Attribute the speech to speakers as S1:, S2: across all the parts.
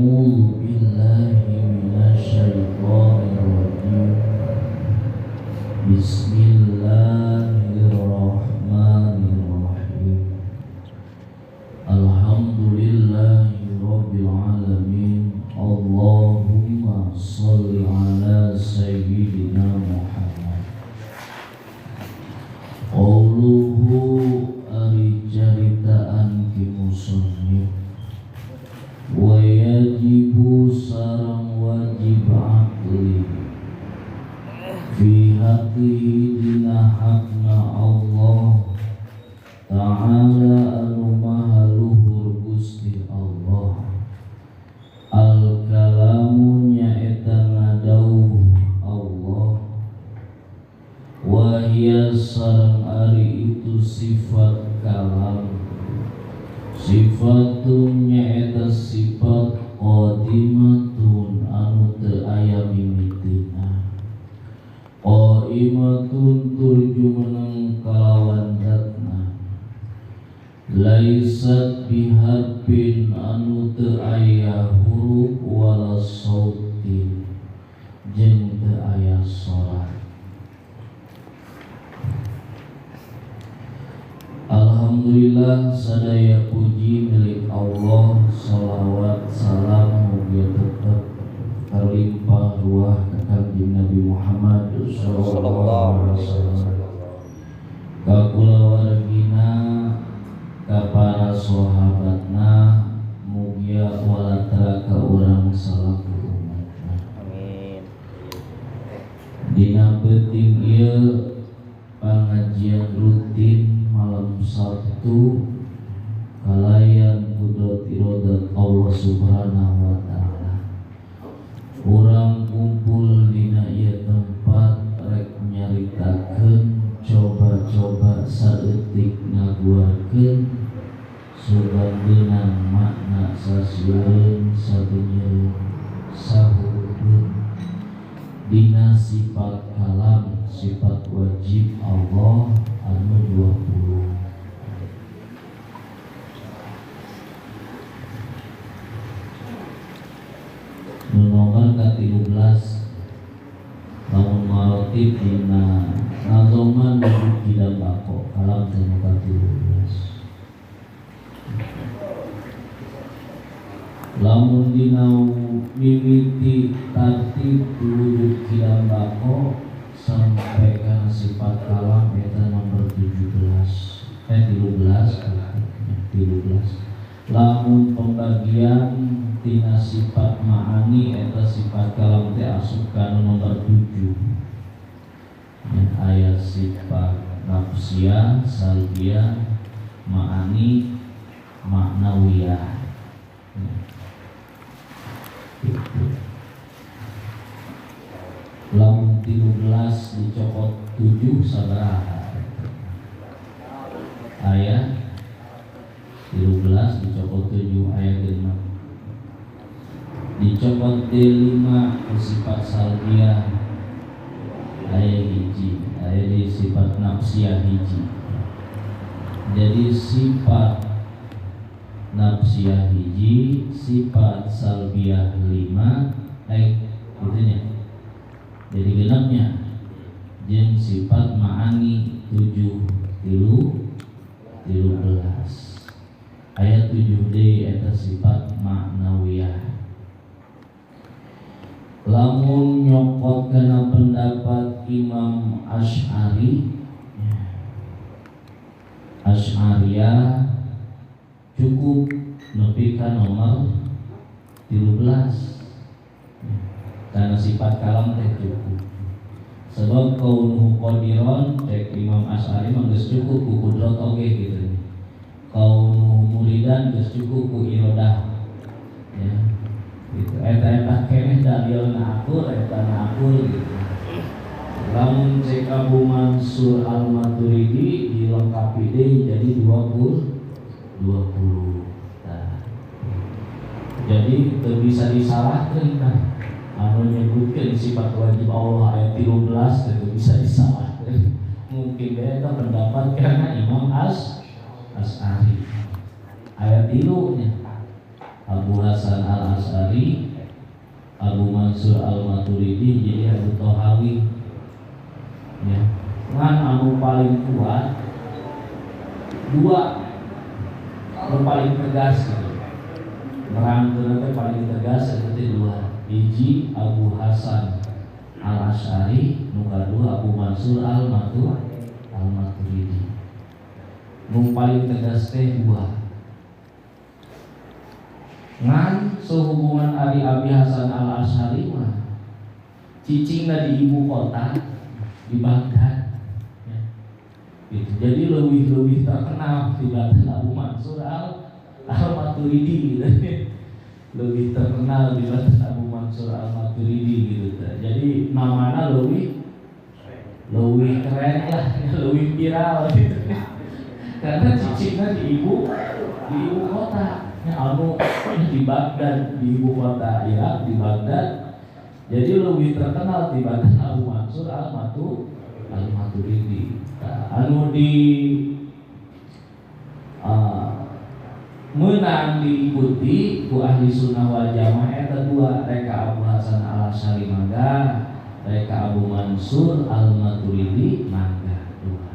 S1: A'udzu billahi minasyaitonir rajim. Bismillahirrahmanirrahim. Alhamdulillahirabbil alamin. Allahumma shalli ala sayyidina Muhammad. Qauluhu ari caritaan ki musannif wa yajibu sarang wajib aqli fi haqqihi dina hakna Allah ta'ala anu maha luhur Gusti Allah. Al kalamu nyaeta ngadauh Allah, wa hiya sareng ari itu sifat kalam. Sifatun nyaeta sifat qadimatun anu teu aya mimitina. Qaimatun turju meneng kalawan zatna. Laisat biharfin anu teu aya huruf wala sautin jeung teu aya sorat. Alhamdulillah sadaya puji milik Allah, salawat salam mugia tetep terlimpah ruah ka kanjeng Nabi Muhammad sallallahu alaihi wasallam, ka kulawargina, ka para sahabatna, mugia walatra ka urang salaku umatna. Amin. Dina penting ieu pangajian rutin malam Sabtu kalayan kudrat iradat Allah Subhanahu wa taala. Urang kumpul dina ieu tempat rek nyaritakeun, coba-coba saeutik ngaguarkeun sugandeunang makna sasieun sadunyeun sahurudeun dina sifat kalam, sifat wajib Allah anu 20. Nu nomor ke-13 lamun marotib dina nazoman nuju dan bako kalam tanu ke-13. Lamun dina mimiti tartib wujud kidam bako sampai ka sifat kalam eta nomor 13. Lamun pembagian tina sifat ma'ani eta sifat kalam teh asup ka nomor 7. Aya sifat nafsiyah, salbiyah, ma'ani, maknawiyah. Lamun 13 dicopot 7 sabaraha? Aya 13 dicopot 7 aya 5. Dicopot 5 sifat salbiyah aya hiji, aya di sifat nafsiyah hiji. Jadi sifat nafsiyah hiji, sifat salbiyah 5, gitunya. Jadi genapnya jeung sifat ma'ani 7 13. Ayat 7D eta sifat maknawiyah. Lamun nyokot kana pendapat Imam Asy'ariyah cukup nepi ka nomor 13. Karena sifat kalam teh cukup. Sebab kaunuhu qadiron cek Imam Asy'ari mah geus cukup ku kudrat oge gitu. Kaunuhu muridan geus cukup ku iradah. Ya. Gitu. Eta keneh dalilna akur, eta akur gitu. Lamun cek Abu Mansur Al-Maturidi dilengkapi deui jadi 20. Nah. Jadi teu bisa disalahkeun kan. Anu nyebutkeun sifat wajib Allah ayat 13 teu bisa disalahkeun. Mungkin eta pendapat karena Imam Asy'ari. Ayat 3 nya Abu Hasan Al Asy'ari, Abu Mansur Al Maturidi, jadi Abu Tohawi. Ya, ngan anu paling kuat dua, anu paling tegas gitu. Nerangkeun teh paling tegas seperti dua. Hiji Abu Hasan Al Asy'ari, nu kadua Abu Mansur Al Maturidi. Nu paling tegas teh dua. Ngan sehubungan Ari Abi Hasan Al Asy'ari mah cicingna di ibu kota di Baghdad. Ya. Gitu. Jadi lebih terkenal di Baghdad Abu Mansur Al Maturidi gitu. Lebih terkenal di Baghdad Abu Mansur Al Maturidi gitu. Jadi namanya lebih keren lah, lebih viral gitu. Karena cicingna di ibu kota. Ya, anu di Baghdad, di ibu kota Irak di Baghdad. Jadi lebih terkenal dibanding Abu Mansur Al Maturidi. Anu di menang diikuti ku ahli sunnah wal jamaah eta dua, reka Abu Hasan Al Asy'ari mangga, reka Abu Mansur Al Maturidi mangga dua.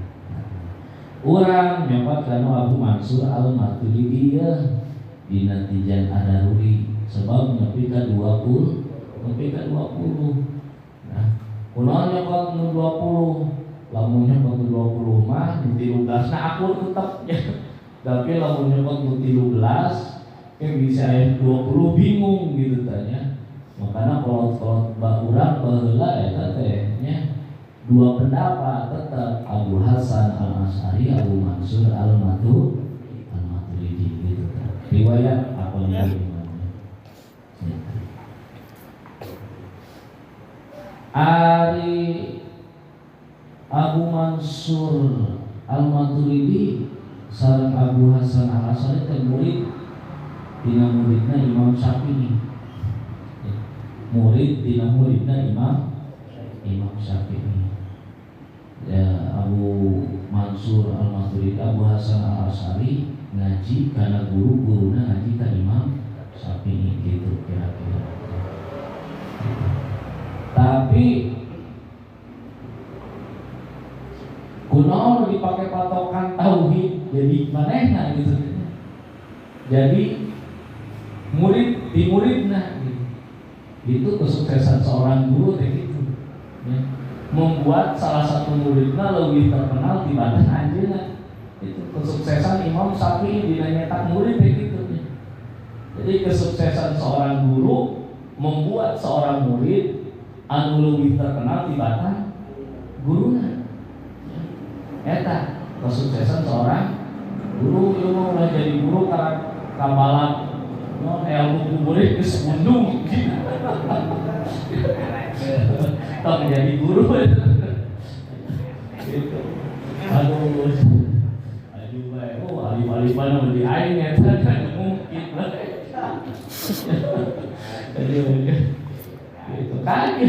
S1: Urang nyoba kana Abu Mansur Al Maturidi ya dina tijan adaruri sebab nepi ka 20. Nah, kunaon nyoba nu 20, lamun nyoba nu 20 mah nu 13 nah akur tetep ya. Tapi lamun nyoba nu 13 bisa aya 20 bingung gitu tanya. Makanya kalau urang baheula eta teh nya dua pendapat tetap Abu Hasan Al Asy'ari, Abu Mansur Al Maturidi gitu kan. Riwayat apa yang Ari Abu Mansur Al Maturidi sareng Abu Hasan Al Asy'ari teh murid dina muridna Imam Syafi'i. Murid dina muridna Imam Syafi'i. Ya, Abu Mansur Al Maturidi, Abu Hasan Al Asy'ari ngaji karena guru-guruna ngaji ka Imam Syafi'i gitu kira-kira. Tapi kunaon dipakai patokan tauhid jadi manehna gitu. Jadi murid di muridna gitu. Itu kesuksesan seorang guru kayak gitu. Ya. Membuat salah satu muridna lebih terkenal dibanding anjeunna. Itu kesuksesan Imam Syafi'i dina nyetak murid kayak gitu. Ya. Jadi kesuksesan seorang guru membuat seorang murid anu lebih terkenal dibanding guruna. Eta kesuksesan seorang guru ilmu mulai jadi guru karena kabalan non ilmu murid geus mundung gitu. Tak menjadi guru gitu. Aduh bae alif mana di aing eta kan mungkin gitu kan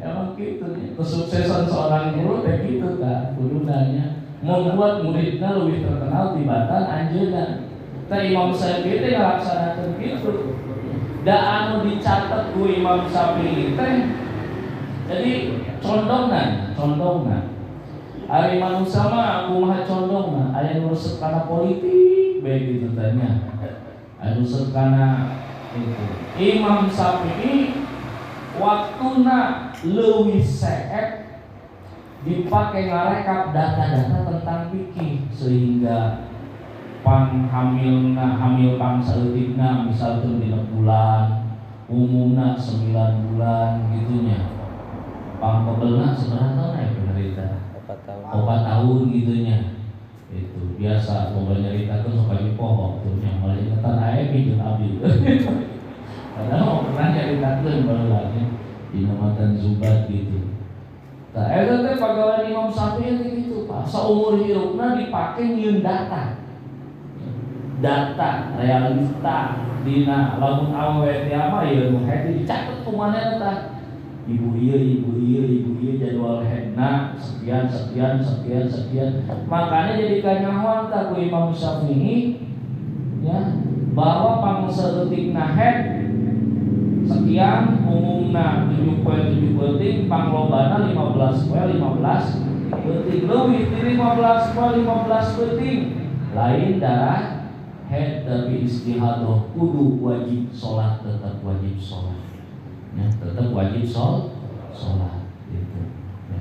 S1: emang gitu nih kesuksesan seorang guru kayak gitu tak gurunanya membuat muridnya lebih terkenal dibanding anjeunna. Tah Imam Syafi'i teh ngalaksanakeun gitu da anu dicatat ku Imam Syafi'i teh jadi condongna ari manusia mah kumaha condongna aya nu resep kana politik bae gitu tanya anu resep kana itu Imam Syafi'i waktuna leuwih seep dipakai ngarekap data-data tentang fikih sehingga hamil pang saeutikna misalkan 3 bulan umumna 9 bulan gitunya pang pebelna seberapa tahun ya penderita 4 tahun gitunya itu biasa boga nyaritakeun sok aya pohon tuh nya malah ingetan ae jeung abdi padahal pernah nyaritakeun baheula di Matan Zubat gitu. Nah, eta teh pagawean Imam Syafi'i gitu, Pak. Saumur hirupna dipake nyieun data realita dina lamun awet ya mah ya nu hede dicatet ku manehna tah. Ibu ieu jadwal hedna sekian. Makanya jadi kanyahoan tah ku Imam Syafi'i ya bahwa pangsaeutikna head sekian, umumna 7 poe 7 penting, panglobana 15 poe 15 penting, leuwih ti 15 poe 15 penting. Lain darah head tapi istihadah kudu wajib sholat, tetap wajib sholat ya, tetap wajib sholat gitu ya.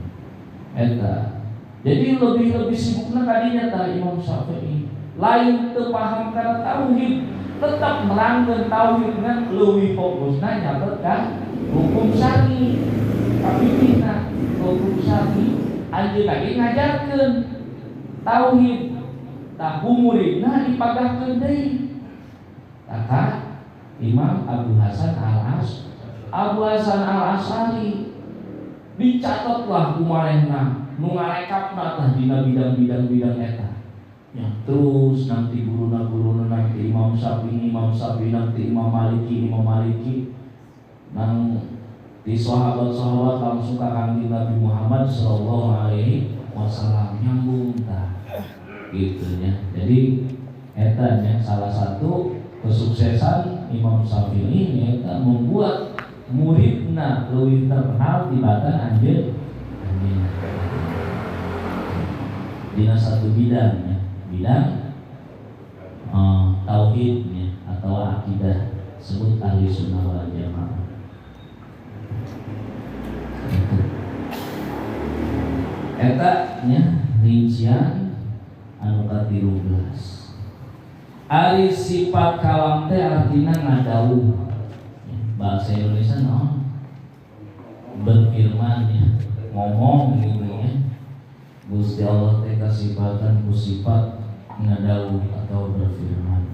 S1: Eta jadi lebih sibukna kadinya tah Imam Syafi'i lain teu paham kana tauhid tetap melanggar tauhid dengan leuwih fokusna nyatet ka hukum syar'i kapitihna hukum syar'i anjeunna ge ngajarkeun tauhid tah muridna dipagahkeun deui kata Imam Abu Hasan Al-Asy'ari dicatatlah kumarehna nu ngarekapna tah dina bidang-bidang eta ya, terus nanti guruna nanti Imam Syafi'i nanti Imam Maliki nang di sahabat langsung ka kanjeng Nabi Muhammad sallallahu alaihi wasallam nyambung tah gitu ya. Jadi eta nya salah satu kesuksesan Imam Syafi'i eta membuat muridna leuwih terkenal tibatan anjeun dina satu bidang ya. Bidang tauhidnya atau akidah sebut ahli sunnah wal jamaah. Eta nya rincian anu ka-13. Ari sifat kalam teh artina ngadawuh. Bahasa Indonesia naon? Berfirman ya, ngomong gitu ya. Gusti Allah teh kasifatan ku sifat ngadawuh atau berfirman.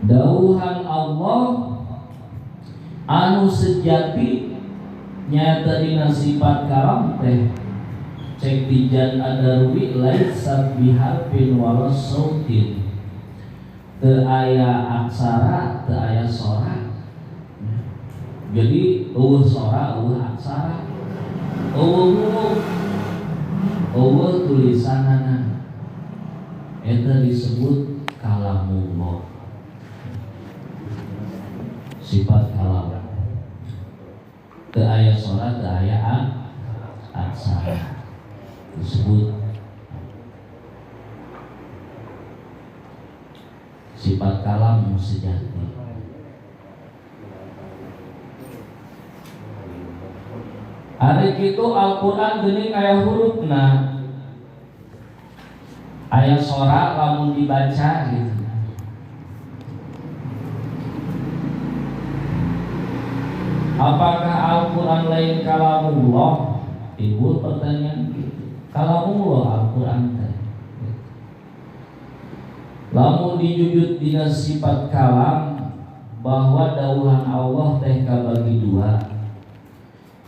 S1: Dawuhan Allah anu sejati nyata dina sifat kalam teh cek tijan adarwi laisa biharfin wala sautin teu aya aksara teu aya sora. Jadi eueuh sora eueuh aksara eueuh tulisanana eta disebut kalamullah. Sifat kalam teu aya sora teu aya aksara disebut sifat kalam sejati. Ari kitu Al-Qur'an geuning aya hurufna. Aya sora lamun dibaca gitu. Apakah Al-Qur'an lain kalamullah? Timbul pertanyaan gitu. Kalamullah Al-Qur'an teh. Lamun dijujut dina sifat kalam bahwa dawuhan Allah teh kabagi dua.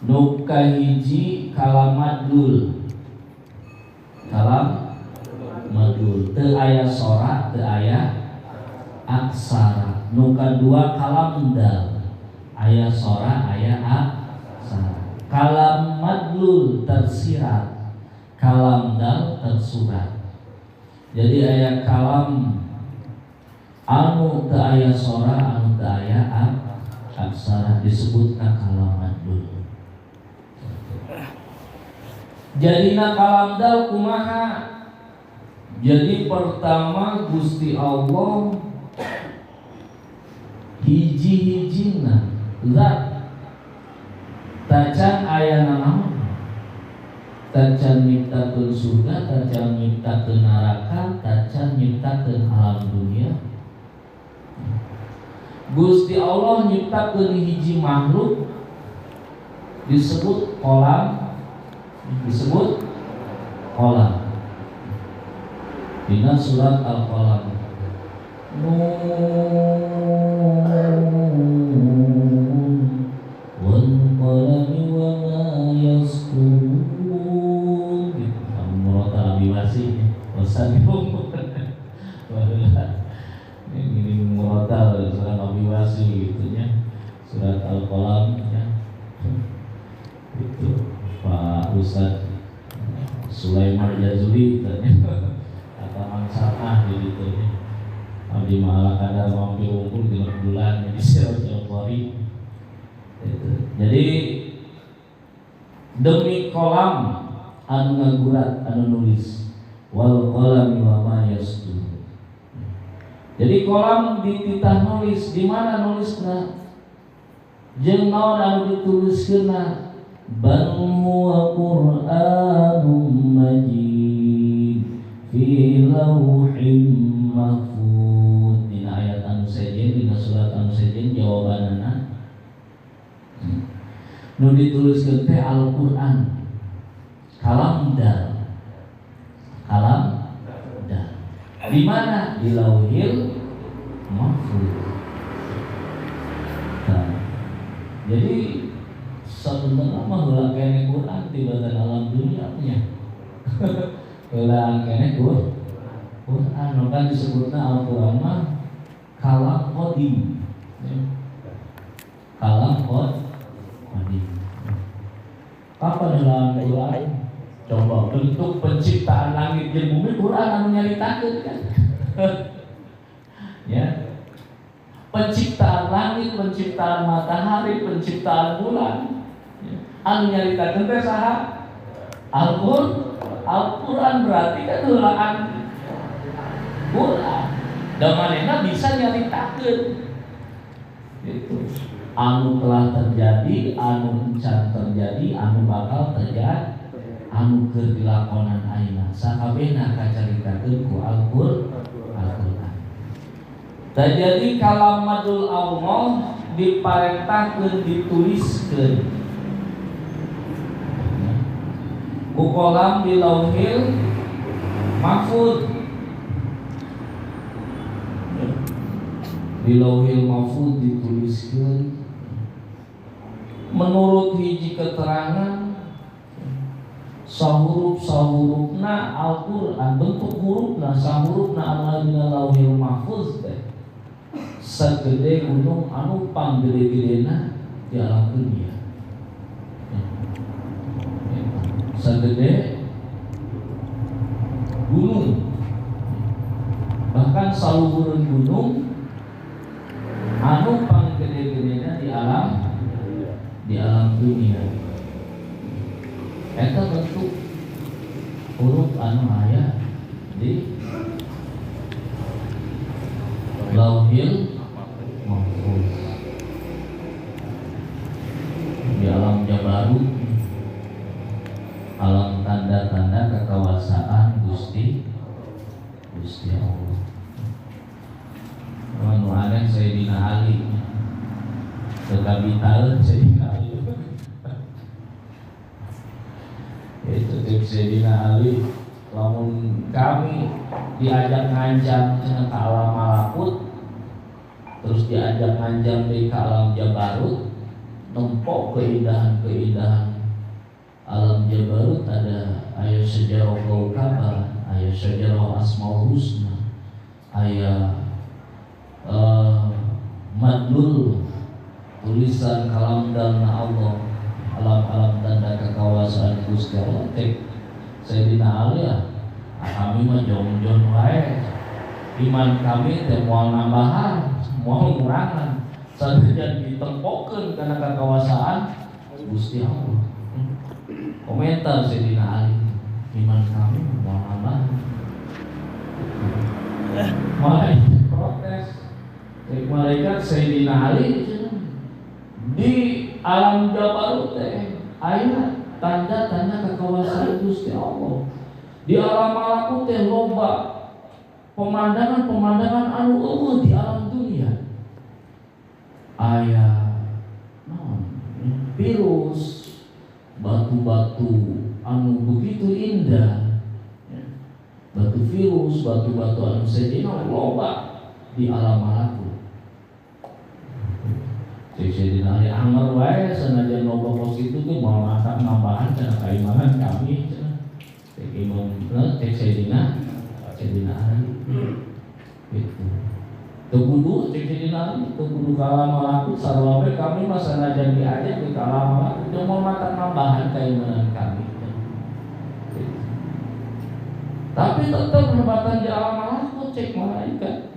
S1: Nu kahiji kalam madul. Kalam madul teu aya sora teu aya aksara. Nu kadua kalam dal. Aya sora aya aksara. Kalam madlul tersirat. Kalam dal tersurat. Jadi aya kalam anu teu aya sora anu teu aya aksara disebutna kalam madlul. Jadina kalam dal kumaha? Jadi pertama Gusti Allah hiji-hijina zat tacan aya naon? Tacan nyiptakeun surga, tacan nyiptakeun neraka, tacan nyiptakeun alam dunia. Gusti Allah nyiptakeun hiji makhluk disebut kolam, disebut kolam. Dina surat Al-Qalam. Wal qalami wa ma yasturun. Biwasi bosan ini murotal surat Abiwasi gitu ya, surat Al-Qalam ya. Ustaz Sulaiman Jazuli kata mangsana gitu ya. Abdi malah kadang mampir unggul 3 bulan jadi Sirajul Qari. Jadi demi kolam anu ngagurat anu nulis wal qalami wa ma yastur. Jadi kolam dititah nulis di mana nulisna? Jeung naon anu dituliskeunna? Bal huwa Qur'anum Majid fi lauhin mahfuz. Dina ayat anu sejen dina surat anu sejen jawabanana nu dituliskeun teh Al-Qur'an. Kalam dal. Di mana? Di Lauhil Mahfuz. Nah, jadi sebenarnya mah heula kene Quran di badan alam dunia nya. Heula kene Quran kan disebutna Al-Qur'an mah kalam qadim. Kalam qadim. Kapan dalam Quran? Coba bentuk penciptaan langit dan bumi Quran anu nyaritakeun kan. Ya. Penciptaan langit, penciptaan matahari, penciptaan bulan. Ya. Anu nyaritakeun teh saha? Al-Qur'an berarti kan heulaan Quran. Da manehna bisa nyaritakeun. Itu anu telah terjadi, anu encan terjadi, anu bakal terjadi, anu keur dilakonan ayeuna sakabehna kacaritakeun ku Al-Qur'an. Jadi kalamadul Allah diparentahkeun dituliskeun ku kolam di Lauhil Mahfuz. Di Lauhil Mahfuz dituliskeun menurut hiji keterangan sahuruf-sahurufna Al-Qur'an, bentuk hurufna sahurufna anu dina Lauhil Mahfuz teh sagede gunung anu panggede-gedena di alam dunia. Sagede gunung, bahkan saluhureun gunung anu panggede-gedena di alam dunia. Eta bentuk huruf anu aya di Lauhil Mahfuz. Di alam Jabarut, alam tanda-tanda kekuasaan Gusti Allah. Anu aneh Sayyidina Ali, kekabitan Sayyidina Ali. Itu tips Sayyidina Ali, lamun kami diajak ngancam ke alam malakut, terus diajak ngancam di alam Jabarut, nempok keindahan-keindahan alam Jabarut. Ada ayat sejarah Kaukaba, ayat sejarah Asmaul Husna, ayat madlul tulisan kalam dalna Allah, alam-alam tanda kekuasaan Gusti Allah. Sayyidina Ali ya, kami mah jong-jong wae. Iman kami teh moal nambahan, moal ngurangan. Sadejan ditempokkeun kana kekuasaan Gusti Allah. Komentar Sayyidina Ali, iman kami moal nambahan. Mulai protes. Malaikat Sayyidina Ali di alam Jabarut teh aya tanda-tanda kekuasaan Gusti Allah. Di alam malakut teh loba pemandangan-pemandangan anu eueuh di alam dunia. Aya virus, batu-batu anu begitu indah. Batu virus, batu-batu anu sejenak loba di alam malakut. Sayyidina Ali anger wae sanajan loba kos itu tuh mau masak nambahan kana kaimanan kami cenah. Imam Sayyidina Ali. Gitu. Tegudu Sayyidina Ali, tegudu kalam malakut sarwa kami mah sanajan diajak di kalam malakut jeung mau masak nambahan kaimanan kami. Tapi tetap hebatan di alam malakut cek malaikat.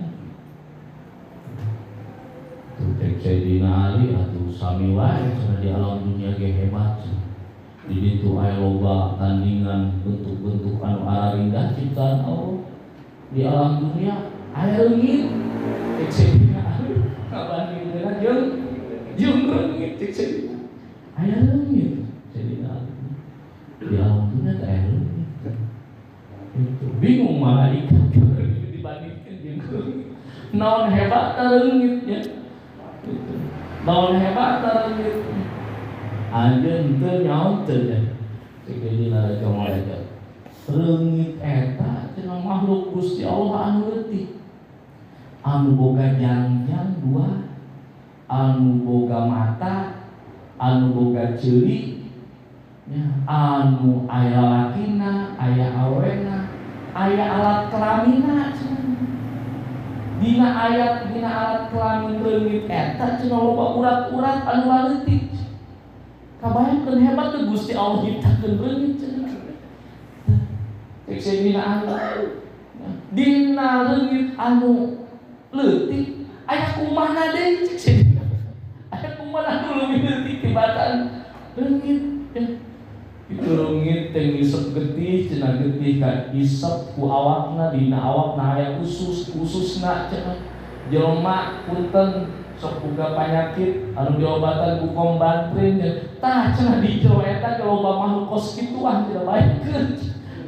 S1: Cek Sayyidina Ali atau sami wae di alam dunia ge hebat. Di ditu aya loba tandingan bentuk-bentuk anu indah ciptaan Allah. Di alam dunia aya leungit cek Sayyidina Ali kabandingkeun jeung leungit cek Sayyidina. Aya leungit Sayyidina Ali. Di alam dunia teh aya leungit. Bingung malaikat dibandingkan jeung leungit. Naon hebat leungitnya. Naon hebat leungit. Anjeun teu nyaho teu nya. Sayyidina malaikat. Leungit eta cenah makhluk Gusti Allah anu leutik. Anu boga jangjang dua, anu boga mata, anu boga ceuli, anu aya lakina, aya awena, aya alat kelamina. Dina alat kelamin leungit eta cenah loba urat-urat anu leutik. Kabayangkeun hebat teh Gusti Allah nyiptakeun leungit cenah. Cek Sayyidina Ali. Dina leungit anu leutik aya kumaha deui cek Sayyidina. Aya kumaha anu leuwih leutik tibatan leungit. Itu leungit teh ngisep getih cenah getih ka isep ku awakna dina awakna aya khususna cenah. Jelema punten sok boga panyakit anu diobatan ku kom bantrin tah cenah di jero eta ge loba makhluk kos kituan cenah baekeun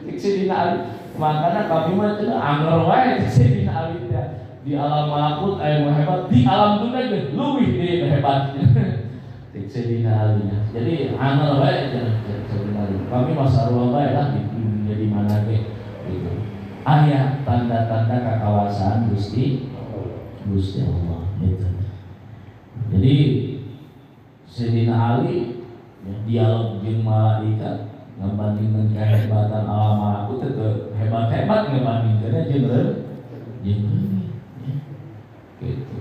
S1: cek Sayyidina Ali. Makana kami mah cenah anger wae cek Sayyidina Ali teh di alam malakut aya mah hebat, di alam dunia ge leuwih deui hebat cek Sayyidina Ali. Jadi anger wae cenah cek Sayyidina Ali. Kami mah sarua bae lah di dunia di mana ge gitu. Aya tanda-tanda kakawasan Gusti Allah gitu. Jadi Sayyidina Ali dialog jeung malaikat ngabandingkeun kehebatan alam malakut teh hebat-hebat ngabandingkeunna jeung leungit gitu.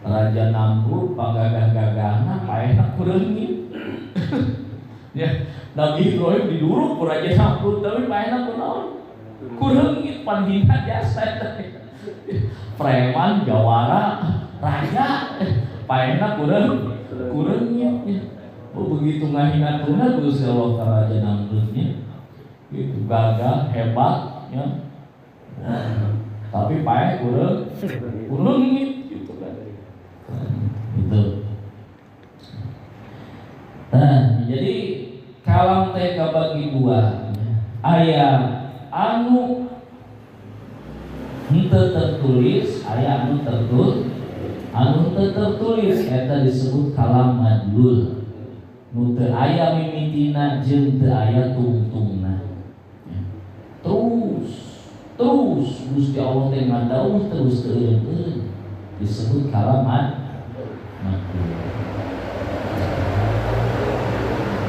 S1: Raja Namrud panggagah-gagahna paehna ku leungit. Ya, Nabi Ibrahim diduruk ku Raja Namrud tapi paehna ku naon? Ku leungit pan hina jasa teh. Preman jawara raja paehna ku leungit. Begitu ngahinakeunna Gusti Allah ka Raja Namrudnya. Gitu gagah hebat ya. Tapi paeh ku leungit gitu kan. Itu. Nah, jadi kalam teh kabagi dua. Aya anu henteu tertulis, aya anu tertulis. Anu teu tertulis eta disebut kalam madlul. Nu teu aya mimitina jeung teu aya tungtungna. Terus Gusti Allah teh ngadawuh terus teu eueuh disebut kalam madlul.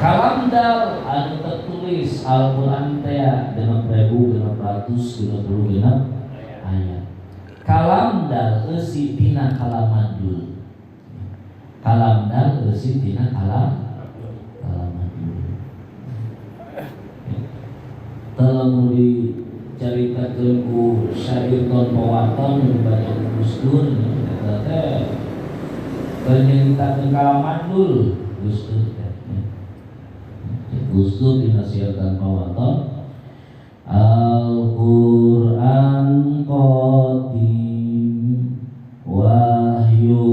S1: Kalam dal anu tertulis Al-Qur'an teh 6.620 ayat. Kalam dal eusi tina kalam madlul. Kalam dal eusi tina kalam madlul. Teu dicaritakeun ku syair ton pawaton baca Gus Dur eta teh nyaritakeun kalam madlul Gus Dur teh. Gus Dur dinasihatkan pawaton Al-Qur'an qadim wahyu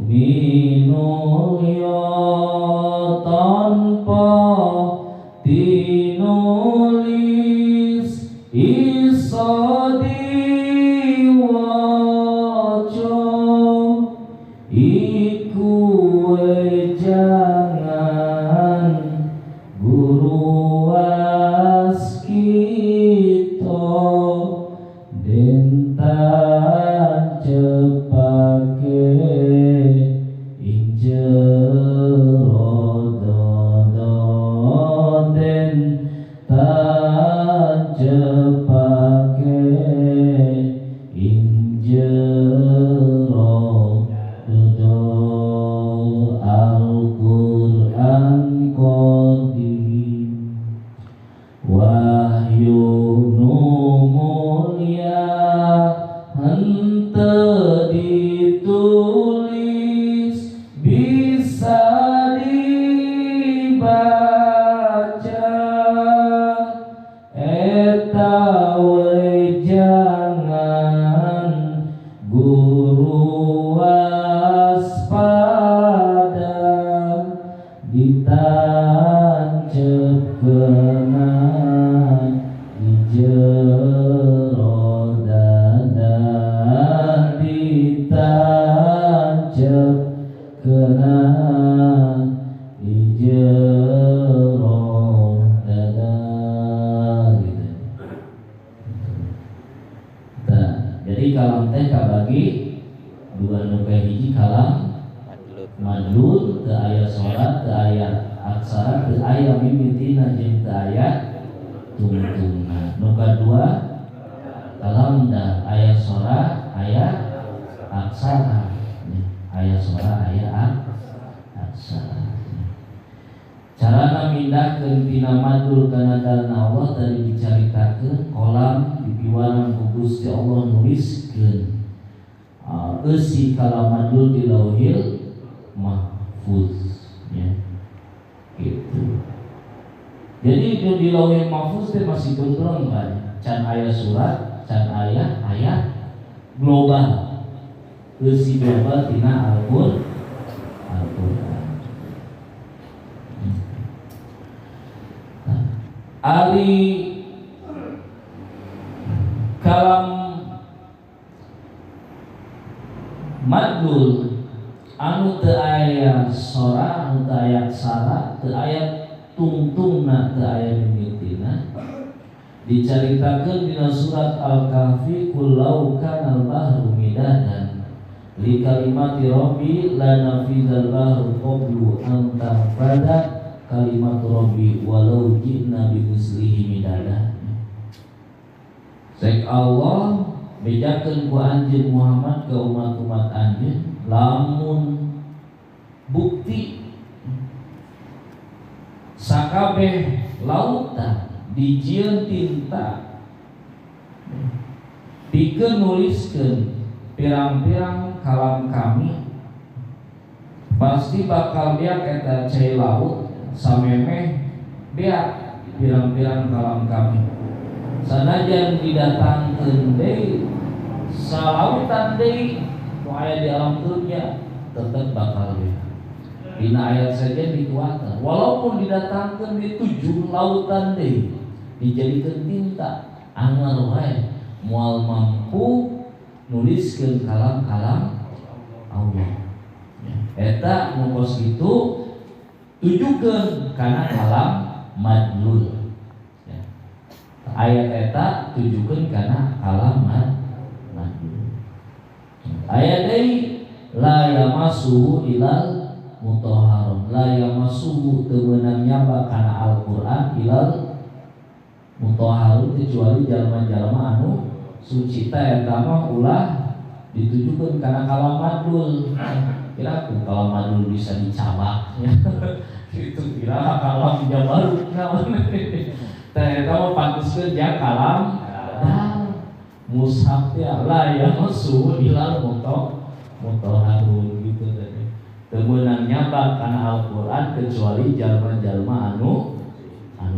S1: minul ya tanpa dinulis isa diwaca iku jangan guru waskito dentan cepake injero dodon dentan cepake injero dodon Al-Qur'an qadim. kena jero dadah ditancep kena jero dadah gitu. Nah, jadi kalam teh kabagi dua nuke hiji kalam madlul teu aya sorat teu aya aksara teu aya mimitina jeung teu aya tungtungna. Nu kadua kalam da aya sorat aya aksara, aya sorat aya aksara. Carana mindahkeun tina madlul kana dalna Allah tadi dicaritakeun kolam dipiwanan ku Gusti Allah nuliskeun eusi kalam madlul di lauhil mahfuz ya. Gitu. Jadi di lauhil mahfuz teh masih tentrem kan, can aya surat, can aya ayat global. Eusi global tina Al-Qur'an. Ari kalam madlul anu teu aya sora, anu teu aya aksara, teu aya tungtungna, teu aya mimitina, dicaritakeun dina surat Al-Kahfi kullau kanal bahru midadan li kalimati rabbi la nafizal bahru qablu an tanfada kalimatu rabbi walau ji'na bi mislihi midada. Sek Allah bejakeun ku anjeun Muhammad ke umat-umat anjeun lamun bukti sakabeh lautan dijieun tinta pikeun nuliskeun pirang-pirang kalam kami pasti bakal biak eta cai laut samemeh biak pirang-pirang kalam kami sanajan didatangkeun deui salautan deui nu aya di alam dunya tetep bakal biak. Dina ayat saja dikuatkan walaupun didatangkan di 7 lautan deh dijadikan tinta angar wae moal mampu nuliskeun kalam-kalam Allah. Eta mungkos itu tujukeun kana kalam madlul. Ayat eta tujukeun kana kalam madlul. Ayat deui la yamassuhu ilal mutahharun la yamassuhu teu meunang nyaba kana Al-Qur'an ilal mutahharun kecuali jalma-jalma anu suci teh eta mah ulah ditujukeun kana kalam madlul. Kira kalam madlul bisa dicabak ya. Itu kira kalam jabarut naon teh eta mah panteskeun ja kalam mushaf teh la yamassuhu ilal mutahharun gitu teh. Temenang nyabak karena Al-Quran kecuali jalma-jalma anu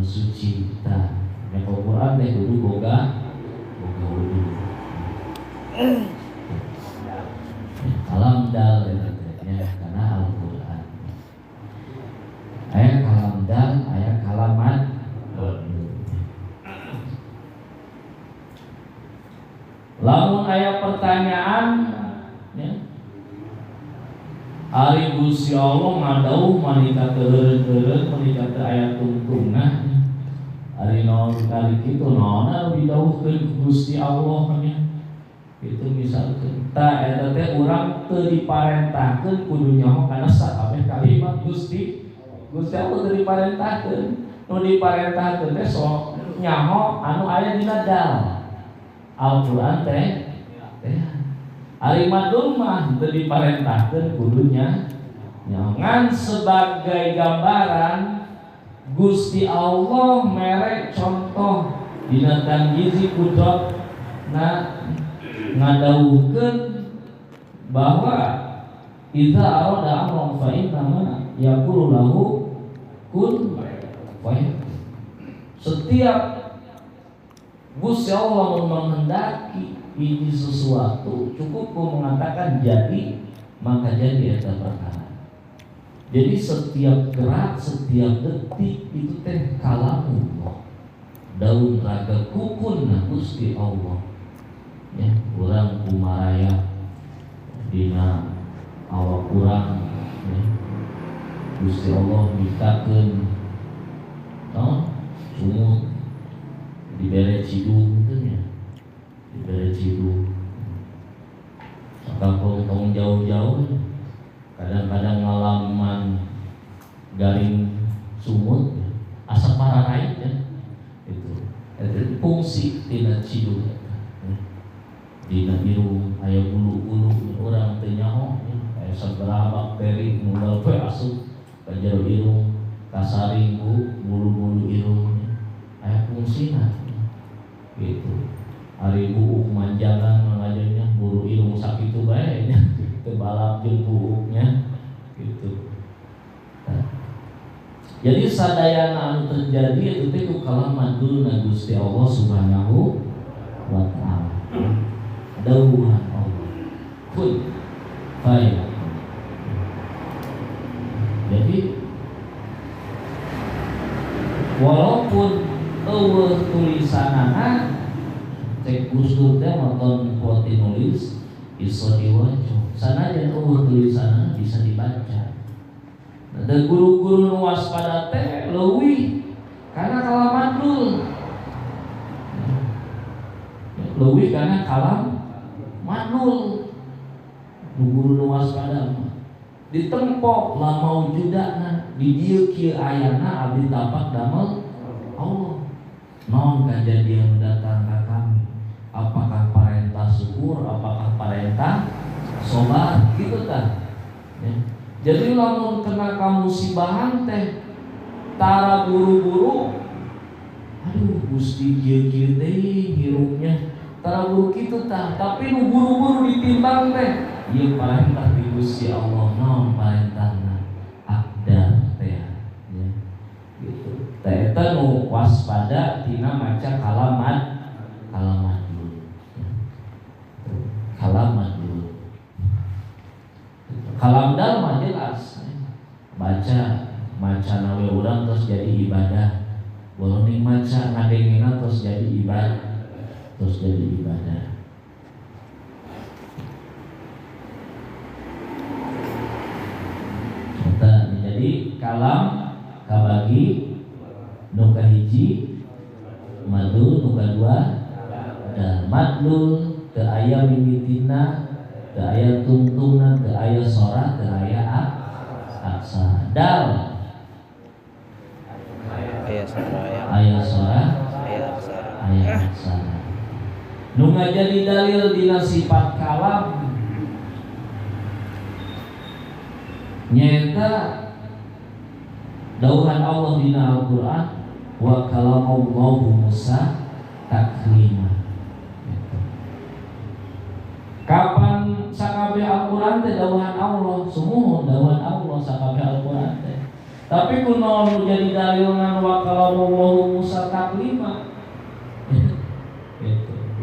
S1: suci. Tah, nek Al-Quran teh kudu boga wudu. Kalam dal eta karena Al-Quran. Aya kalam dal, aya kalamat. Lamun aya pertanyaan ya Ari Gusti Allah ngadauh manita teureun-teureun manita teu aya tungtungna. Ari naon kali kitu naonna didawuhkeun Gusti Allah nya. Itu misalkeun ta eta teh urang teu diparentahkeun kudu nyaho kana sakabeh kalimat Gusti Allah teu diparentahkeun. Nu diparentahkeun teh sok nyaho anu aya dina dal Al-Qur'an teh. Ari madlul mah teu diparentahkeun kudunya ngan sebagai gambaran Gusti Allah mere contoh dina tanjizi kudrat ngadawuhkeun bahwa idza arada amran fa inna yaqulu lahu kun fayakun. Setiap Gusti Allah menghendaki ini sesuatu cukup mengatakan jadi maka jadi eta perkara. Jadi setiap gerak, setiap detik itu teh kalamullah. Daun raga kukun na Gusti Allah. Ya, urang kumaraya dina awak urang ya. Gusti Allah mitakeun sumut dibere cidung gitu ya. Dibere cidung. Sakapung tong jauh-jauh kadang-kadang ngalaman garing sumut asap pararait ya. Itu fungsi tina cidung. Dina irung aya bulu-bulu urang teu nyaho aya sabaraha bakteri nu we asup ka jero irung kasaring bulu-bulu irung aya fungsina gitu. Ari buuk manjangan ngajanya bulu irung sakitu bae nya teu balap jeung buuknya gitu. Jadi sadayana anu terjadi itu teh ku kalamadulna Gusti Allah Subhanahu wa taala. Dauhan Allah kun faya. Jadi walaupun eueuh tulisanana cek Gusdur teh nonton poti nulis iso diwaca sanajan eueuh tulisanana bisa dibaca. Dan guru-guru nu waspada teh leuwih karena kalamadul. Leuwih karena kalam manul guru nu waspada ditempo lamau judana di dieu kieu ayana abdi tapak damel Allah. Naon kejadian datang ka kami? Apakah parentah syukur, apakah parentah sobar gitu kan? Ya. Jadi lamun kena kamusibahan teh tara buru-buru aduh Gusti kieu-kieu teh hirupnya tara buru kitu tah, tapi nu buru-buru ditimbang teh ieu parentah ti Gusti Allah. Naon parentahna? Aqdar teh ya. Gitu. Teh eta nu waspada tina maca kalamat dulu. Kalamat dulu. Kalamdal mah jelas. Maca nawe urang terus jadi ibadah. Boloning maca ngadengena terus jadi ibadah. Jadi kalam kabagi nu kahiji madul, nu kadua dan madlul teu aya mimitina, teu aya tungtungna, teu aya sora, teu aya aksa. Dal aya sora, aya aksa. Nu ngajadi dalil dina sifat kalam nyata dauhan Allah dina Al-Qur'an wa kalamallahu Musa taklima. Kapan sakabeh Al-Qur'an teh dauhan Allah, sumuhun dauhan Allah sakabeh Al-Qur'an teh. Tapi kunaon jadi dalil ngan wa kalamallahu Musa taklima.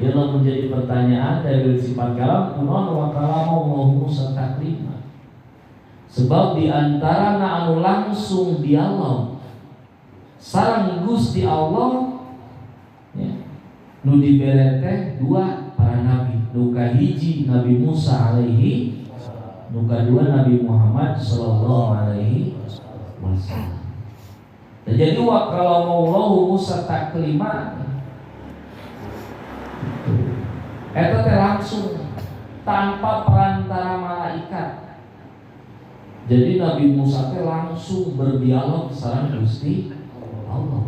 S1: Ialah menjadi pertanyaan dari sifat kalam kunaon wa kalamallahu Musa taklima. Sebab diantara anu langsung dialog sareng Gusti Allah ya, nu dibere teh dua para nabi, nu kahiji Nabi Musa alaihi, nu kadua Nabi Muhammad sallallahu alaihi wasallam. Jadi wa kalamallahu Musa taklima eta teh langsung tanpa perantara malaikat. Jadi Nabi Musa teh langsung berdialog sareng Gusti Allah.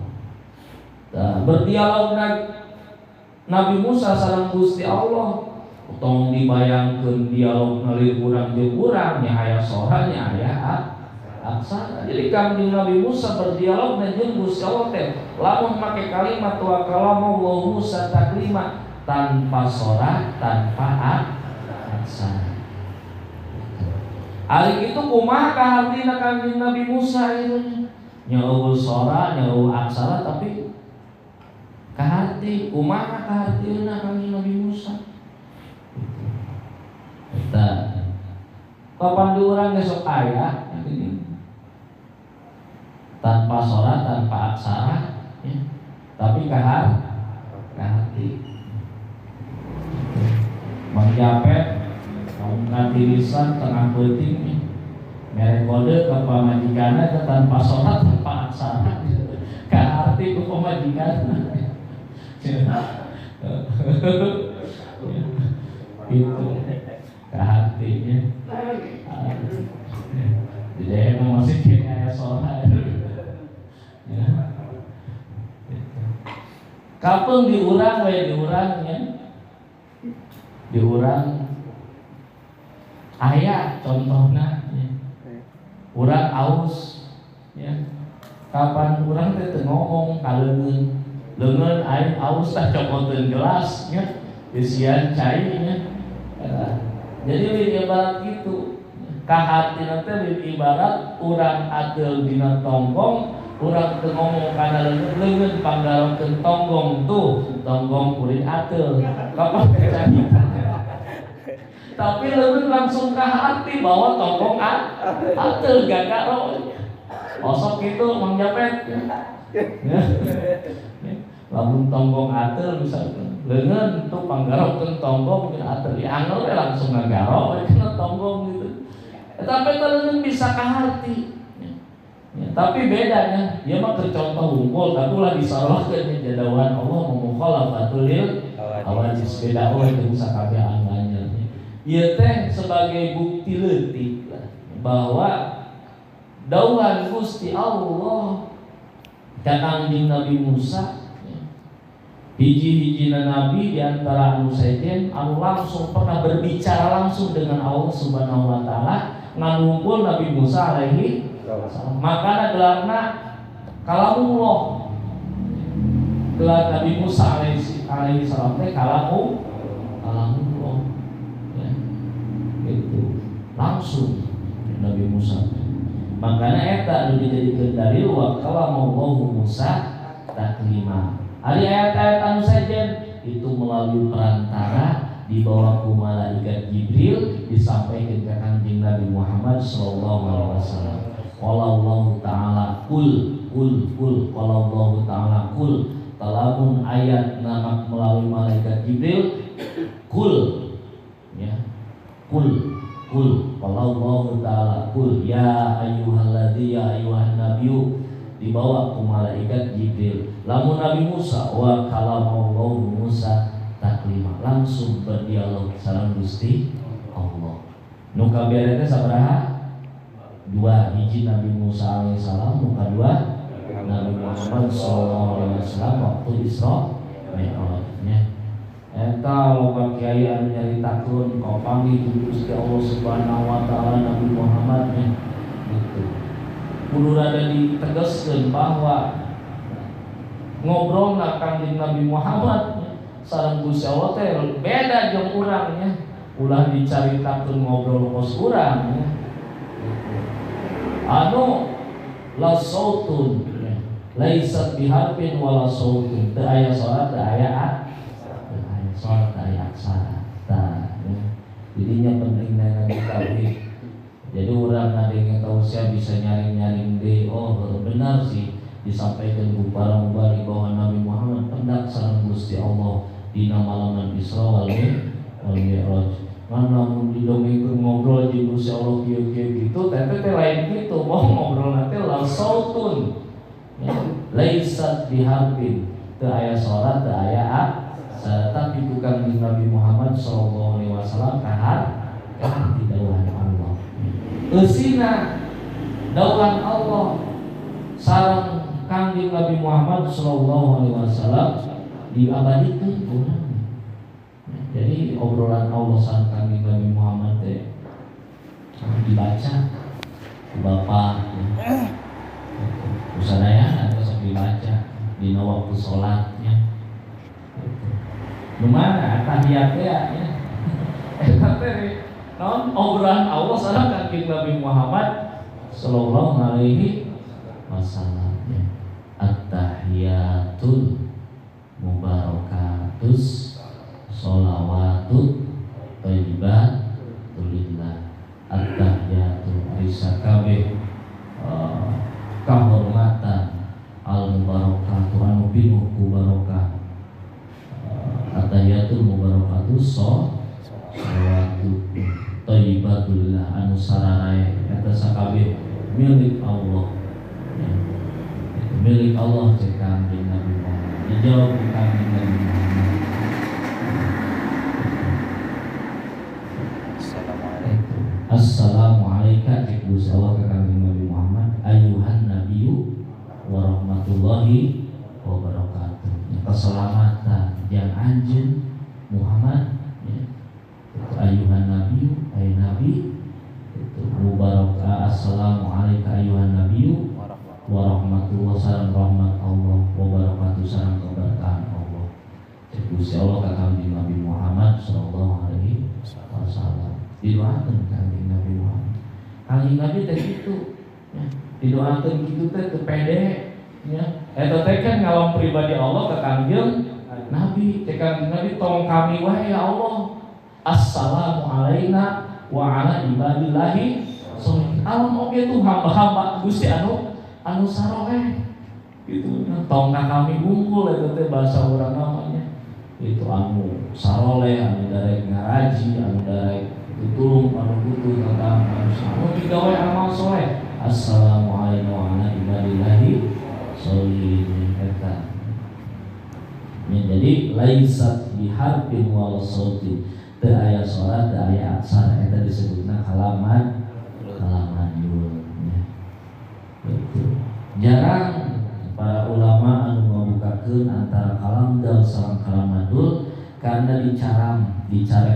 S1: Nah, berdialog Nabi Musa sareng Gusti Allah. Tong dibayangkeun dialog ngalih urang jeung urang nya aya sora nya aya aksara. Jadi kanjeng Nabi Musa berdialog jeung Gusti Allah teh lamun make kalimat wa kalamallahu Musa taklima tanpa sora, tanpa aksara. Ari itu kumaha ka hartina kanjeng Nabi Musa itu nyaul sora, nyaul aksara tapi ka harti kumaha ka hartina kanjeng Nabi Musa. Eta kapan di urang geus sok aya tanpa sholat, tanpa aksara, ya. Tapi kahati. Mengjapet, ngomongkan tirisan tengah penting, ya. Merek kode ke pamajikannya ke tanpa sholat, tanpa aksara, kahati ke pamajikannya. Itu kahatinya. Jadi emang masih kayak sholat. Ya. Kapeng diurang diurangnya. Diurang aya contohna ya. Urang aus ya. Kapan urang teh teu ngomong kaleungeun. Leungeun aing aus teh copoteun gelas nya. Isian cai nya. Jadi ibarat gitu. Kahatina teh ibarat urang adil dina tonggong, urang teu ngomong kana leungeun panggarokeun tonggong tuh, tonggong kuring adil. Kapan cerita? Tapi leungeun langsung ka hati bahwa tonggong adil gagaro. Osok kitu Mang Japet. Ya. Lamun tonggong adil misalkan leungeun tuh panggarokeun tonggong adil diangel langsung ngagaro kana tonggong gitu. Tapi kalau bisa kahati, ya, tapi bedanya dia mah contoh unggul, tapi ulah disalahkeun jadauan Allah mukhalafatul lil awajis beda oleh jeung sakabeh anganya. Ieu teh sebagai bukti leutik bahwa dauhan Gusti Allah ka Kangjeng Nabi Musa, hiji-hijina nabi diantara anu sejen anu langsung pernah berbicara langsung dengan Allah Subhanahu wa taala. Nganumpul Nabi Musa alaihi salam. Makana gelarna kalamullah. Gelar Nabi Musa alaihi salam teh kalamullah. Ya. Itu langsung Nabi Musa. Makana eta anu dijadikeun dalil wa kalamullahu Musa taklima. Ari ayat-ayat anu sajen itu melalui perantara dibawa ku malaikat Jibril disampaikan ke Kanjeng Nabi Muhammad sallallahu alaihi wasallam. Wallahu ta'ala kul wallahu ta'ala kul. Talamun ayat nama melalui malaikat Jibril kul ya. Kul wallahu ta'ala kul ya ayyuhalladzi ya ayyuhan nabiyyu dibawa ku malaikat Jibril. Lamun Nabi Musa wa kalamallahu Musa taklima langsung berdialog salam Gusti Allah. Nu kabeh teh sabaraha? Dua, hiji Nabi Musa alaihissalam, nu kadua Nabi Muhammad sallallahu alaihi wasallam waktu Isra Mi'raj nya. Eta loba kiai anu nyaritakeun kapanggih Gusti Allah Subhanahu wa taala Nabi Muhammad nya. Gitu. Kudu rada ditegaskeun bahwa ngobrol Kanjeng Nabi Muhammad sareng Gusti Allah teh beda jeung urang nya. Ulah dicaritakeun ngobrol kos urang nya. Anu la sautun laisat biharfin wala sautun. Teu aya salat, teu aya salat, teu aya aksara. Tah. Jadinya pentingna ngaji tauhid. Jadi urang ngadenge tausiah bisa nyaring-nyaring deui. Oh, benar sih disampaikan ku para mubalik bahwa Nabi Muhammad hendak sareng Gusti Allah dina malaman Isra wal Mi'raj. Kan lamun didongengkeun ngobrol jeung Gusti Allah kieu-kieu gitu, teh lain kitu, mau ngobrol nanti la sautun. Ya, laisat biharfin. Teu aya salat, teu aya tapi ku Kanjeng Nabi Muhammad sallallahu alaihi wasallam kahar di dauhan Allah. Eusina dauhan Allah sareng Kanjeng Nabi Muhammad sallallahu alaihi wasallam diabadikeun urang. Jadi obrolan Allah sareng Kanjeng Nabi Muhammad teh dibaca ku bapak usadaya atau sok dibaca dina waktu salatnya. Gimana tahiyat ya? Eta teh naon obrolan Allah sareng Kanjeng Nabi Muhammad sallallahu alaihi wasallam. At-tahiyatul mubarakatus sholawatut thayyibatul lillah. At-tahiyatu risakabe kahormatan sholawatu thayyibatullah anu sararae eta sakabeh milik Allah ya. Milik Allah cek kanjeng Nabi Muhammad dijawab di kanjeng Nabi Muhammad. Assalamualaikum cek Gusti Allah ke kanjeng Nabi Muhammad ayuhan nabiyyu wa rahmatullahi wa barakatuh ya, keselamatan yang anjeun Muhammad ya. Ayuhan nabiyyu ay nabi itu mubarak assalamualaikum ayuhan nabiyyu wa rahmatullah salam rahmat Allah wa barakatuh salam keberkahan Allah cek Gusti Allah ka kanjeng Nabi Muhammad sallallahu alaihi wasallam. Didoakeun kanjeng Nabi Muhammad. Kanjeng Nabi teh kitu ya. Didoakeun kitu teh teu pede ya. Eta teh kan ngalong pribadi Allah ka kanjeng Nabi. Cek kanjeng Nabi tolong kami wae ya Allah. Assalamu alaina wa ala ibadillahi sholihin. Alam oge tuh hamba-hamba Gusti anu saroeh gitu ya. Tong ka kami bungkul eta teh bahasa urang namanya. Itu anu saroleh, anu darek ngaraji, anu darek tutulung anu butuh tentang manusia. Anu digawe amal soleh. Assalamualaikum wa ala ibadillahi sholihin eta. Ya, jadi laisat biharbin wal sautin. Teu aya salat, teu aya aksar eta disebutna kalamat dul ya. Itu. Jarang para ulama anu ngabukakeun antara kalam dal sareng kalamadul karena dicara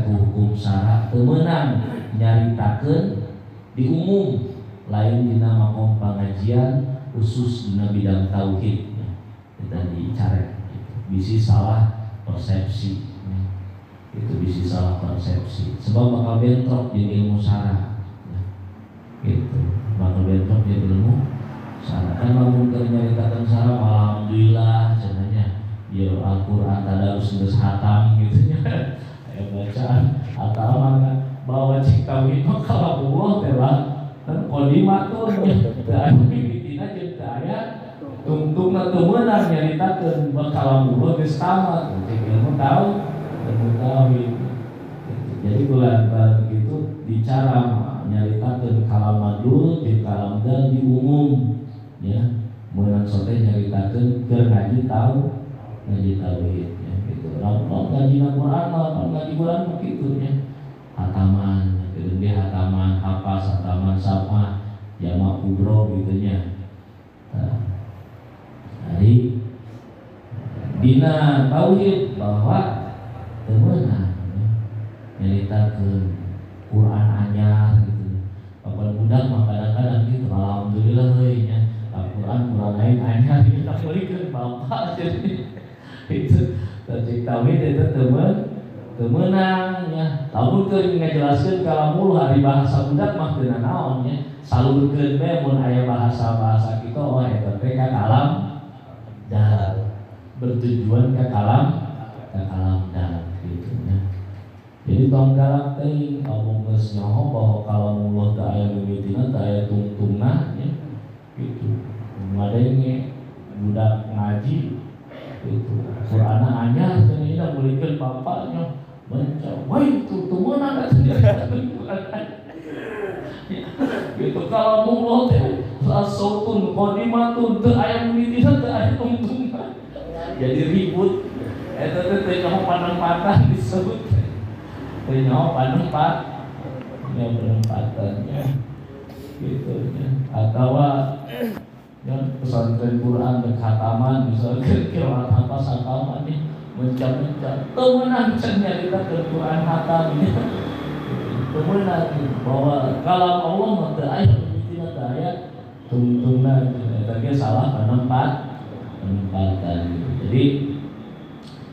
S1: ke hukum syara teu meunang nyaritakeun di umum lain dina makom pengajian khusus dina bidang tauhid ya. Kita dicara bisi salah persepsi ya. Itu bisi salah persepsi sebab bakal bentrok jeung ilmu syara ya. Gitu bakal bentrok jeung ilmu syara kan lamun keur nyaritakeun syara alhamdulillah cenanya ya Al-Qur'an tadarus geus hatam gitu nya aya bacaan atau mangga bawa cik tauhid mah kalabullah teh lah kan qodimatun teu aya mimitina jeung teu aya tungtungna teu meunang nyaritakeun kalabullah geus tamat cik ilmu tauhid. Jadi kulantaran begitu bicara nyaritakeun kalamadul jeung kalamdal di umum ya meunang sote nyaritakeun keur ngaji tauhid ya gitu. Lamun ngaji Al-Qur'an lamun ngaji bulan begitu ya. Hataman, kemudian dia hataman hafaz, hataman sama jamak kubro gitu nya. Jadi dina tauhid bahwa teu meunang ya. Nyaritakeun Quran anyar gitu. Bapak budak mah kadang-kadang gitu alhamdulillah heuy nya. Al-Qur'an lain anyar kita beureun bapak jadi itu tadi tauhid itu teu meunang nya. Lamun keur ngajelaskeun kalamul hari bahasa budak mah teu naon nya. Salurkeun we mun aya bahasa-bahasa kita oh eta teh ka kalam dal bertujuan ka kalam dal gitu nya. Jadi tong galak teuing omong geus nyaho bahwa kalamullah teu aya mimitina teu aya tungtungna nya. Gitu. Ngadenge budak ngaji itu Qur'an anyar cenah mulikeun bapaknya baca wah itu teu meunang gitu kalau mulu teh sautun qodimatun teu aya mimitina teu aya tungtungna jadi ribut eta teh teu nyaho panempatan disebut teu nyaho penempatannya gitu ya atawa yang pesantren Quran dan khataman misalnya kira apa khataman nih mencap-mencap temenan nyarita ke Quran khatam ini temenan bahwa kalau Allah mah ayat tidak ayat tungtungna itu salah penempatan jadi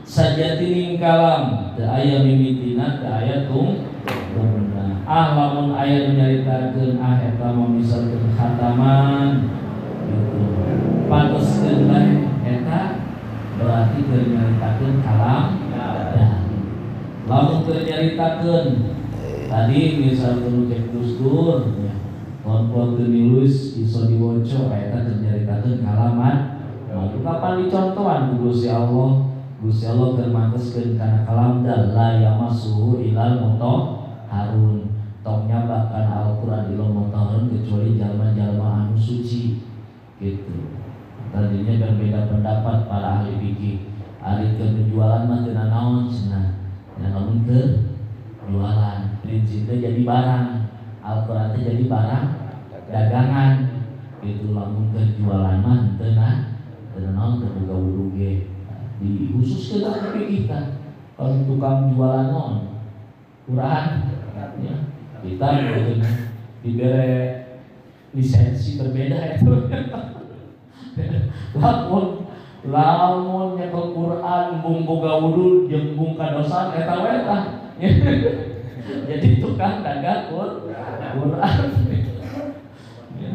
S1: sajatining kalam teu aya mimitina teu aya tungtungna lamun aya nyaritakeun eta mah misalkeun khataman patoskeun bae eta berarti keur nyaritakeun kalam lamun keur nyaritakeun tadi misalkeun cek Gusdur pon teu nulis iso diwaca eta keur nyaritakeun kalamat maka kapan dicontohan ku Gusti Allah Gusti Allah keur manggeskeun kana kalam dal la yamassuhu ilal mutahharun. Tok nyabakan Al-Qur'an ilal mutahharun kecuali jalma-jalma anu suci gitu. Tadinya berbeda pendapat para ahli fikih. Ari keur jualan mah teu naon cenah. Ya lamun keur jualan prinsipnya jadi barang. Al-Qur'an teh jadi barang dagangan. Gitu lamun keur jualan mah teu naon teu boga wudu ge. Dikhususkeun ahli fikih kan. Kalau tukang jualan naon? Quran ya. Kita diberi lisensi berbeda itu. lamun nyekel Quran bung boga wudu jeung bung kadosan eta we tah. Jadi tukang dagang Quran. Ya.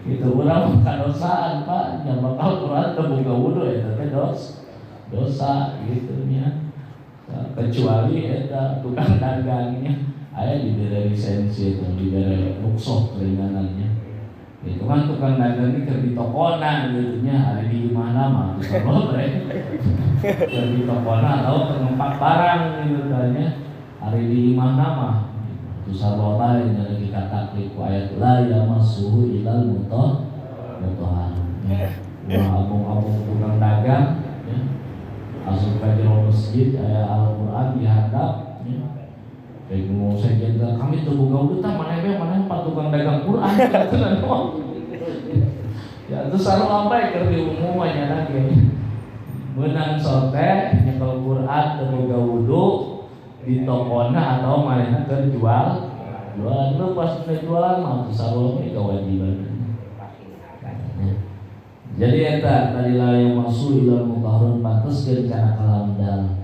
S1: Gitu urang kadosaan Pak, nya bakal Quran teu boga wudu eta teh dosa gitu nya. Kecuali eta tukang dagangnya aya diberi lisensi itu, diberi rukhsah keringanannya. Itu kan tukang dagang ini keur di tokona gitu nya, ada di mana mah bisa boleh. Keur di tokona atau pengempat barang gitu tanya, ada di mana mah. Itu sarwa yang lagi kata klik ayat la yamassuhu ilal mutahharun. Abung-abung tukang dagang ya. Asup ka jero masjid aya Al-Qur'an dihadap ya. Kayak mau saya jaga kami tuh boga wudu tah mana empat tukang dagang Quran ya terus selalu apa ya keur diumumnya lagi meunang sote nyekel Quran teu boga wudu di tokona atau manehna keur jualan lu pas jualan mah selalu itu kewajiban. Jadi eta tadi la yang masuk ilal mutahharun pantaskeun kana kalam dal.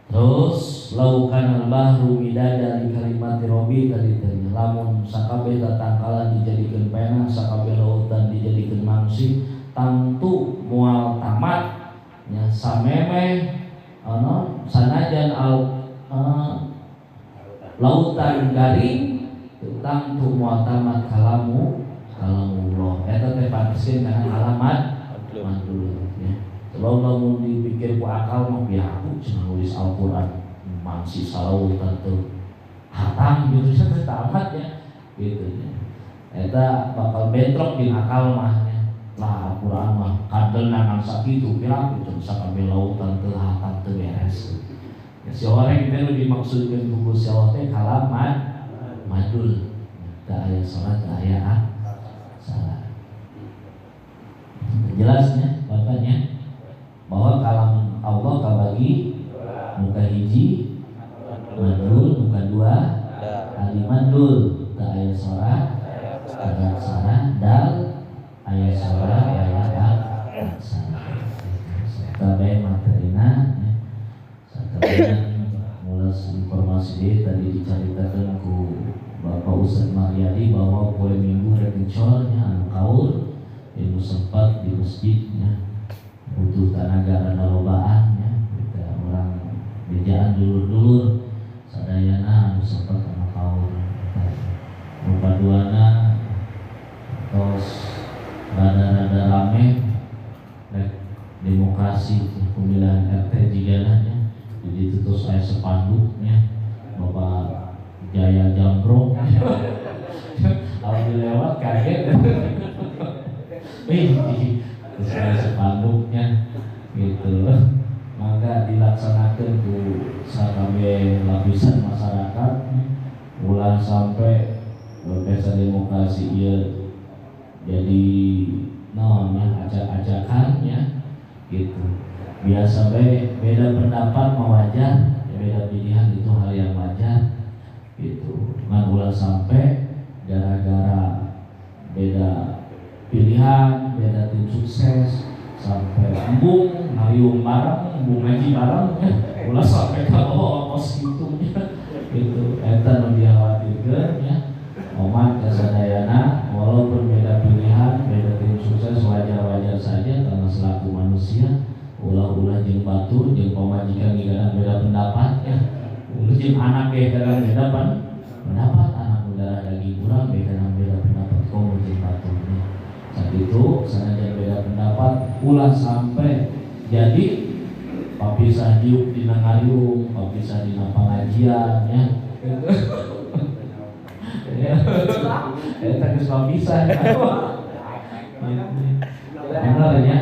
S1: Terus laukan al-bahru midada li kalimati rabbi tadi tanya lamun sakabeh tatangkalan dijadikeun pena sakabeh lautan dijadikeun mangsi tangtu moal tamat nya sameme sanajan lautan garing tangtu moal tamat kalamullah eta teh pantaskeun kana alamat madul ya. Kalau lamun dipikir ku akal mah biaku cenah nulis Al-Qur'an mangsi salautan teu hatam gitu teh tamat ya gitu ya. Eta bakal bentrok di akal mah ya. Lah Al-Qur'an mah kadelna nang sakitu piraku cenah sakabeh lautan teu hatam teu beres. Ya si orang itu dimaksudkeun ku Gusti Allah teh kalamat madul. Da aya salat da aya salat. Jelasnya Bapaknya bahwa kalam Allah kabagi muka hiji madul, muka dua alimadul, ta aya sora ada aksara dal aya sora aya aksara kabeh materina sakabehan mulas informasi dia tadi dicaritakeun ku Bapak Ustaz Mariadi bahwa poe Minggu rek ngecornya anu kaur ilmu sempat di masjidnya butuh tenaga rada lobaan ya kita orang bejaan dulur-dulur sadayana anu sempat kana kaur paduana tos rada-rada rame demokrasi pemilihan RT jigananya jadi itu terus saya sepanduknya Bapak Jaya Jambrong kalau dilewat kaget terus ada sepanduknya gitu maka dilaksanakan ku sakabeh lapisan masyarakat mulai sampai pesta demokrasi ieu jadi naonnya acak-acakannya gitu biasa beda pendapat mah wajar beda pilihan itu hal yang wajar gitu ngan ulah sampai gara-gara beda pilihan, beda tim sukses sampai embung, ngayung bareng, embung ngaji bareng ya. Ulah sampai kalau ongkos gitunya gitu. Eta nu dikhawatirkeun ya. Omat kasadayana walaupun beda pilihan, beda tim sukses wajar-wajar saja karena selaku manusia ulah-ulah jeung batur jeung pamajikan giganan beda pendapat ya. Ulah jeung anak ge kadang beda pendapat anak udara daging urang beda pendapat komo jeung batur itu sanajan beda pendapat ulah sampai jadi papisah diuk dina ngayung, papisah dina pengajian ya. Ya. Eta geus papisah. Bener ya.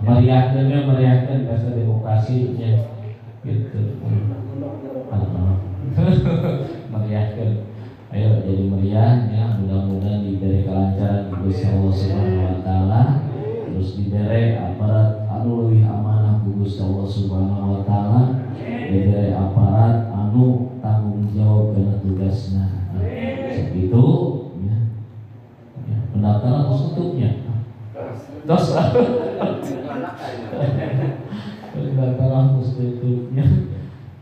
S1: Meriahkeun pesta demokrasi ya. Gitu. Meriahkeun. Ayo jadi meriah ya, mudah-mudahan diberi kelancaran Gusti Allah Subhanahu wa taala, terus diberi aparat anu leuwih amanah ku Gusti Allah Subhanahu wa taala, diberi aparat anu tanggung jawab kana tugasna. Segitu ya. Pendaftaran terus tutupnya. Terus pendaftaran terus tutupnya.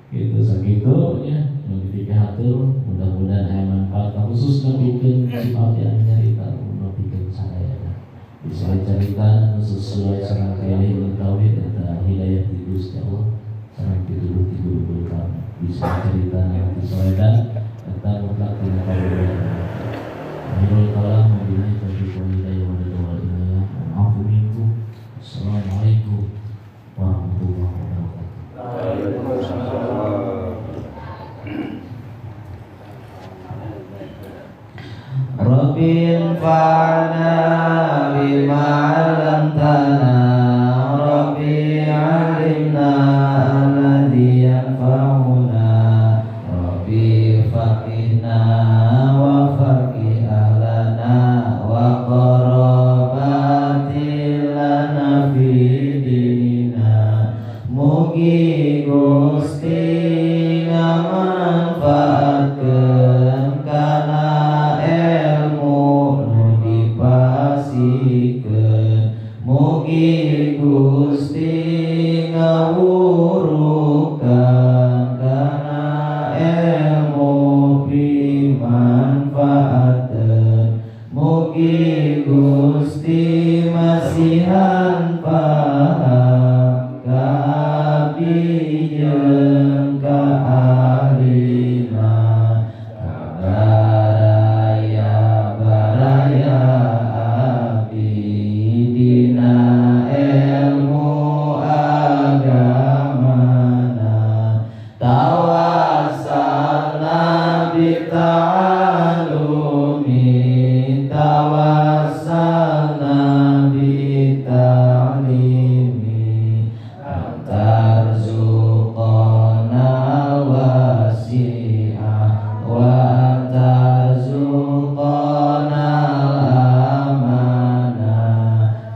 S1: Gitu segitu ya. Yang hatur mudah-mudahan aya manfaat khususnya bikin sifat yang nyarita bikin saya bisa cerita sesuai sareng ilmu tauhid dan hidayah di Gusti Allah sareng tidur kami bisa cerita yang disoedan eta mutlak dina kawula akhirul kalam wabillahi taufiq wal hidayah wal inayah. Afu minkum. Assalamualaikum warahmatullahi wabarakatuh. Waalaikumsalam. Rabbil fa'na bima 'allamtana Rabbi 'allimna alladhi yanfa'una Rabbi faqihna wa faqih ahlana wa qarabatil lana fi dinina mugi Gusti ngamanfaatkeun kana mugi Gusti ngawurukan kana ilmu pimanfaateun mugi Gusti masihan paham ka abdi jeung ka ahlina baraya ilmu agamana tawassalna bita'alumi tawassalna bita'limi antarzuqana wasi'ah wa antarzuqana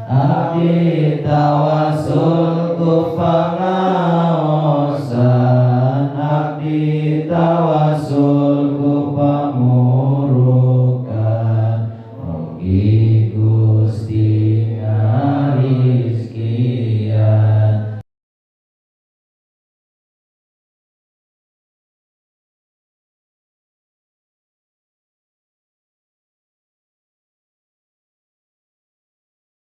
S1: abdi tawassul tu pangaosa